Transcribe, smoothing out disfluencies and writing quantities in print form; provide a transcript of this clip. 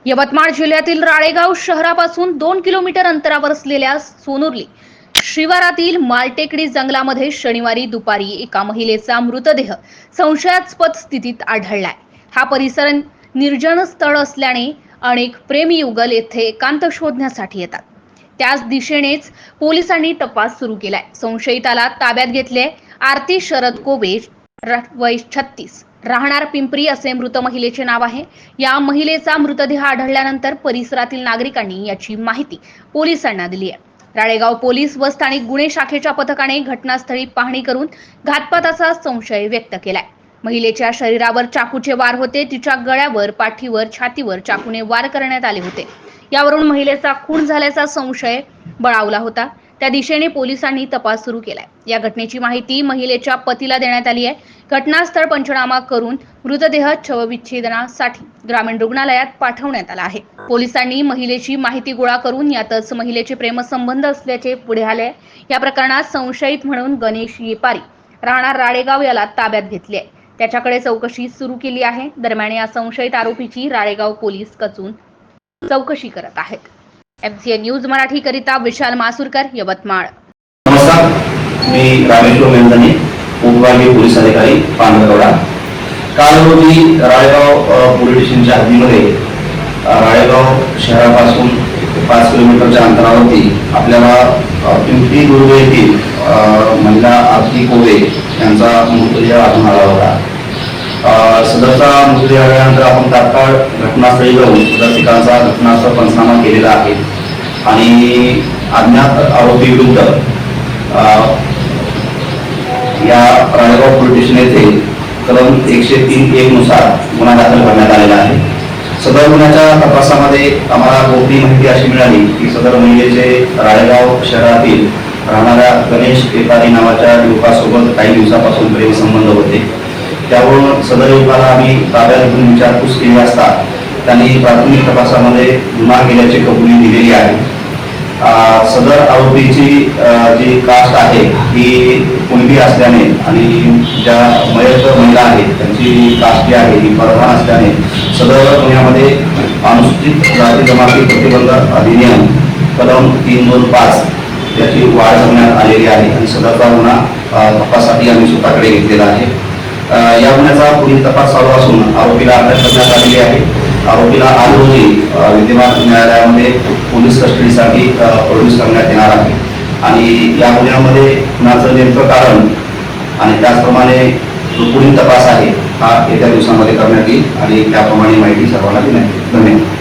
यवतमाळ जिल्ह्यातील राळेगाव शहरापासून 2 किलोमीटर अंतरावर असलेल्या सोनुर्ली शिवारातील मालटेकडी जंगलामध्ये शनिवारी दुपारी एका महिलेचा मृतदेह संशयास्पद स्थितीत आढळलाय। हा परिसर निर्जन स्थळ असल्याने अनेक प्रेमीयुगल येथे एकांत शोधण्यासाठी येतात। त्याच दिशेनेच पोलिसांनी तपास सुरू केलाय। संशयिताला ताब्यात घेतले। आरती शरद कोबे, वय 36, राहणार पिंपरी असे मृत महिलेचे नाव आहे। या महिलेचा मृतदेह आढळल्यानंतर परिसरातील नागरिकांनी याची माहिती पोलिसांना दिली आहे। राळेगाव पोलीस व स्थानिक गुन्हे शाखेच्या पथकाने घटनास्थळी पाहणी करून घातपाताचा संशय व्यक्त केलाय। महिलेच्या शरीरावर चाकूचे वार होते। तिच्या गळ्यावर, पाठीवर, छातीवर चाकूने वार करण्यात आले होते। यावरून महिलेचा खून झाल्याचा संशय बळावला होता। त्या दिशेने पोलिसांनी तपास सुरू केलाय। या घटनेची माहिती महिलेच्या पतीला देण्यात आली आहे। घटनास्थळ पंचनामा करून मृतदेह शवविच्छेदनासाठी ग्रामीण रुग्णालयात पाठवण्यात आला आहे। पोलिसांनी महिलेची माहिती गोळा करून यातच महिलेचे प्रेमसंबंध असल्याचे पुढे आले। या प्रकरणात संशयित म्हणून गणेश येपारी, राहणार राळेगाव याला ताब्यात घेतले आहे। त्याच्याकडे चौकशी सुरू केली आहे। दरम्यान या संशयित आरोपीची राळेगाव पोलीस कसून चौकशी करत आहेत। एमसीएन न्यूज मराठी करिता विशाल मासुरकर, यवतमाळ। नमस्कार, मी रामेश्वर मेंदने, उपविभागीय पोलीस अधिकारी पांढरकवडा। काल रोजी राळेगाव पोलीस स्टेशनच्या हद्दीमध्ये राळेगाव शहरापासून 5 किलोमीटरच्या अंतरावरती आपल्याला पिंपरी दुर्ग येथील महिला आरती कोबे यांचा मृतदेह आढळून आला होता। सदरचा मृतदेह आढळल्यानंतर आपण तात्काळ घटनास्थळी जाऊन सदर ठिकाणचा घटनास्थळ पंचनामा केलेला आहे आणि अज्ञात आरोपी विरुद्ध या राळेगाव पोलीस स्टेशन येथे कलम 103(1) नुसार गुन्हा दाखल करण्यात आलेला आहे। सदर गुन्ह्याच्या तपासामध्ये आम्हाला गोपनीय माहिती अशी मिळाली की सदर महिलेचे राळेगाव शहरातील राहणाऱ्या गणेश येपारी नावाच्या युवकासोबत काही दिवसापासून प्रेम संबंध होते। त्यावरून सदर युवकाला आम्ही ताब्यात घेऊन विचारपूस केली असता त्यांनी प्राथमिक तपासामध्ये गुन्हा केल्याची कबुली दिलेली आहे। सदर आरोपीची जी कास्ट आहे ही कुणबी असल्याने आणि ज्या मयत महिला आहेत त्यांची कास्ट जी आहे ही परधान असल्याने सदर गुन्ह्यामध्ये अनुसूचित जाती जमाती प्रतिबंध अधिनियम कलम 325 याची वाढ करण्यात आलेली आहे आणि सदरचा गुन्हा तपासासाठी आम्ही स्वतःकडे घेतलेला आहे। या गुन्ह्याचा पुढील तपास चालू असून आरोपीला अटक करण्यात आलेली आहे। आरोपीला आज रोजी विद्यमान न्यायालयामध्ये पोलीस कस्टडीसाठी प्रोड्यूस करण्यात येणार आहे आणि या गुन्ह्यामध्ये खुनाचं नेमकं कारण आणि त्याचप्रमाणे जो पुढील तपास आहे हा येत्या दिवसांमध्ये करण्यात येईल आणि त्याप्रमाणे माहिती सर्वांना देण्यात येईल। धन्यवाद।